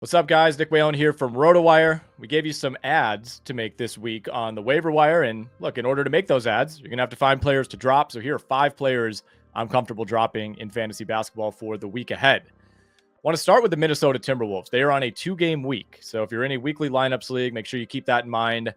What's up, guys? Nick Whalen here from RotoWire. We gave you some ads to make this week on the waiver wire. And look, in order to make those ads, you're going to have to find players to drop. So here are 5 players I'm comfortable dropping in fantasy basketball for the week ahead. I want to start with the Minnesota Timberwolves. They are on a 2-game week. So if you're in a weekly lineups league, make sure you keep that in mind.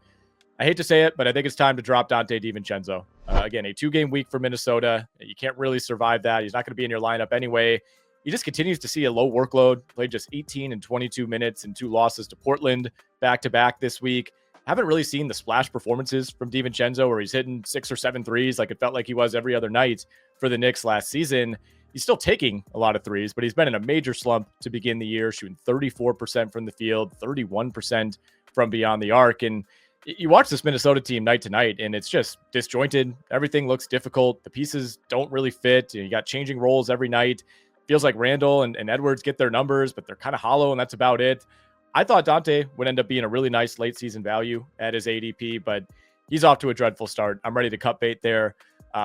I hate to say it, but I think it's time to drop Donte Divincenzo. Again, a 2-game week for Minnesota. You can't really survive that. He's not going to be in your lineup anyway. He just continues to see a low workload. Played just 18 and 22 minutes and 2 losses to Portland back-to-back this week. Haven't really seen the splash performances from DiVincenzo where he's hitting 6 or 7 threes like it felt like he was every other night for the Knicks last season. He's still taking a lot of threes, but he's been in a major slump to begin the year, shooting 34% from the field, 31% from beyond the arc. And you watch this Minnesota team night to night, and it's just disjointed. Everything looks difficult. The pieces don't really fit. You got changing roles every night. Feels like Randall and Edwards get their numbers, but they're kind of hollow, and that's about it. I thought Donte would end up being a really nice late season value at his ADP, but he's off to a dreadful start. I'm ready to cut bait there.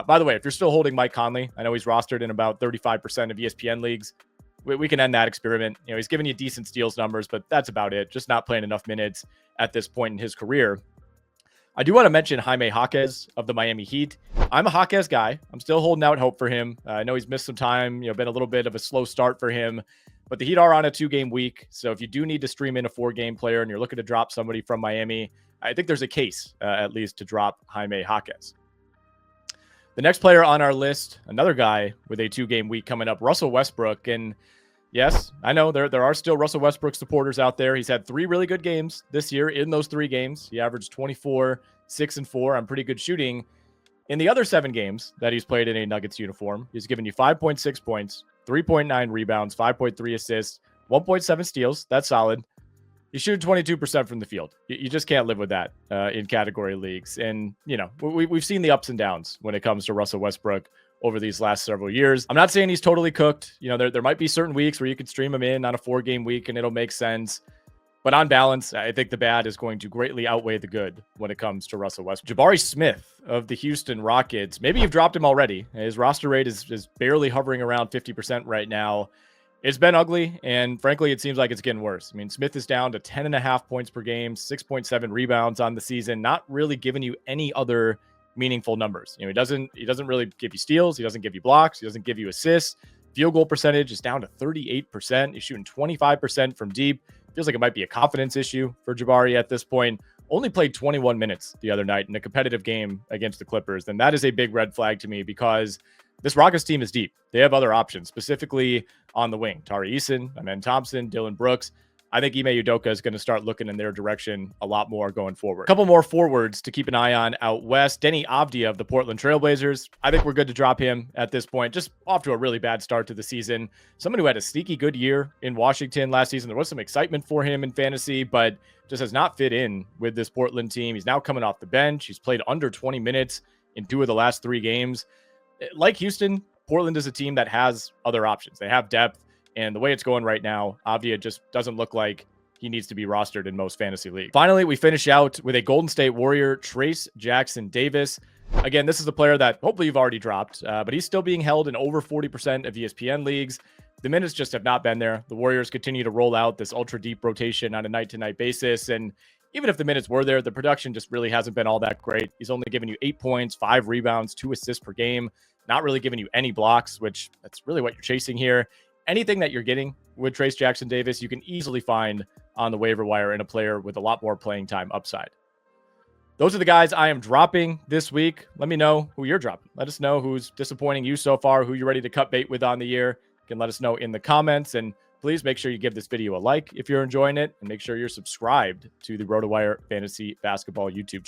By the way, if you're still holding Mike Conley, I know he's rostered in about 35% of ESPN leagues. We can end that experiment. You know, he's giving you decent steals numbers, but that's about it. Just not playing enough minutes at this point in his career. I do want to mention Jaime Jaquez of the Miami Heat. I'm a Jaquez guy. I'm still holding out hope for him. I know he's missed some time, been a little bit of a slow start for him, but the Heat are on a 2-game week. So if you do need to stream in a 4-game player and you're looking to drop somebody from Miami, I think there's a case, at least, to drop Jaime Jaquez. The next player on our list, another guy with a 2-game week coming up, Russell Westbrook. And yes, I know there are still Russell Westbrook supporters out there. He's had 3 really good games this year. In those 3 games, he averaged 24, 6, and 4 on pretty good shooting. In the other 7 games that he's played in a Nuggets uniform, he's given you 5.6 points, 3.9 rebounds, 5.3 assists, 1.7 steals. That's solid. He's shooting 22% from the field. You just can't live with that in category leagues. And, we've seen the ups and downs when it comes to Russell Westbrook over these last several years. I'm not saying he's totally cooked. There might be certain weeks where you could stream him in on a 4-game week and it'll make sense. But on balance, I think the bad is going to greatly outweigh the good when it comes to Russell Westbrook. Jabari Smith of the Houston Rockets. Maybe you've dropped him already. His roster rate is barely hovering around 50% right now. It's been ugly, and frankly, it seems like it's getting worse. I mean, Smith is down to 10.5 points per game, 6.7 rebounds on the season, not really giving you any other meaningful numbers. He doesn't really give you steals. He doesn't give you blocks. He doesn't give you assists. Field goal percentage is down to 38%. He's shooting 25% from deep. Feels like it might be a confidence issue for Jabari at this point. Only played 21 minutes the other night in a competitive game against the Clippers. And that is a big red flag to me because this Rockets team is deep. They have other options, specifically on the wing. Tari Eason, Amen Thompson, Dylan Brooks. I think Ime Udoka is going to start looking in their direction a lot more going forward. A couple more forwards to keep an eye on out west. Deni Avdija of the Portland Trailblazers. I think we're good to drop him at this point. Just off to a really bad start to the season. Someone who had a sneaky good year in Washington last season. There was some excitement for him in fantasy, but just has not fit in with this Portland team. He's now coming off the bench. He's played under 20 minutes in 2 of the last 3 games. Like Houston, Portland is a team that has other options. They have depth. And the way it's going right now, Avdija just doesn't look like he needs to be rostered in most fantasy leagues. Finally, we finish out with a Golden State Warrior, Trayce Jackson-Davis. Again, this is a player that hopefully you've already dropped, but he's still being held in over 40% of ESPN leagues. The minutes just have not been there. The Warriors continue to roll out this ultra deep rotation on a night-to-night basis. And even if the minutes were there, the production just really hasn't been all that great. He's only given you 8 points, 5 rebounds, 2 assists per game, not really giving you any blocks, which that's really what you're chasing here. Anything that you're getting with Trayce Jackson-Davis, you can easily find on the waiver wire in a player with a lot more playing time upside. Those are the guys I am dropping this week. Let me know who you're dropping. Let us know who's disappointing you so far, who you're ready to cut bait with on the year. You can let us know in the comments. And please make sure you give this video a like if you're enjoying it. And make sure you're subscribed to the RotoWire Fantasy Basketball YouTube channel.